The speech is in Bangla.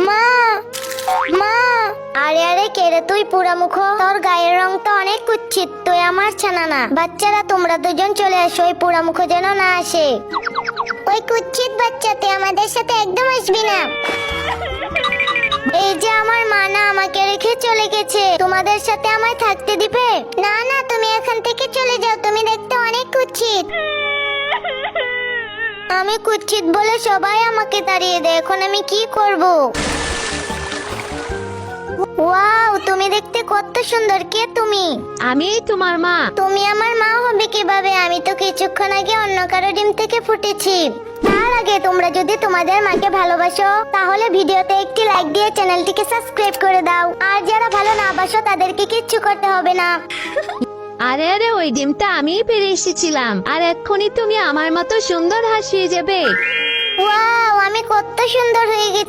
মা, মা। আরে আরে, কে রে তুই পোড়ামুখ? তোর গায়ের রং তো অনেক কুৎসিত, তুই আমার ছানা না। বাচ্চারা তোমরা দুজন চলে আসো, ওই পোড়ামুখ যেন না আসে। ওই কুৎসিত বাচ্চা, তুই আমাদের সাথে একদম আসবি না। এই যে আমার মা না আমাকে রেখে চলে গেছে, তোমাদের সাথে আমায় থাকতে দিবে? না না, তুমি এখান থেকে চলে যাও, তুমি দেখতে অনেক কুৎসিত। আমি কুৎসিত বলে সবাই আমাকে তাড়িয়ে দেয়, এখন আমি কি করব? ওয়াও, তুমি দেখতে কত সুন্দর। কে তুমি? আমি তোমার মা। তুমি আমার মা হবে কিভাবে? আমি তো কিছুক্ষণ আগে অন্য কারো ডিম থেকে ফুটেছি। তার আগে তোমরা যদি তোমাদের মাকে ভালোবাসো তাহলে ভিডিওতে একটি লাইক দিয়ে চ্যানেলটিকে সাবস্ক্রাইব করে দাও। আর যারা ভালো না বাসো তাদেরকে কিচ্ছু করতে হবে না। আরে আরে, ওই ডিমটা আমিই পেরে এসেছিলাম, আর এক্ষুনি তুমি আমার মতো সুন্দর হাসিয়ে যাবে। ওয়াও, আমি কত সুন্দর হয়ে গেছি।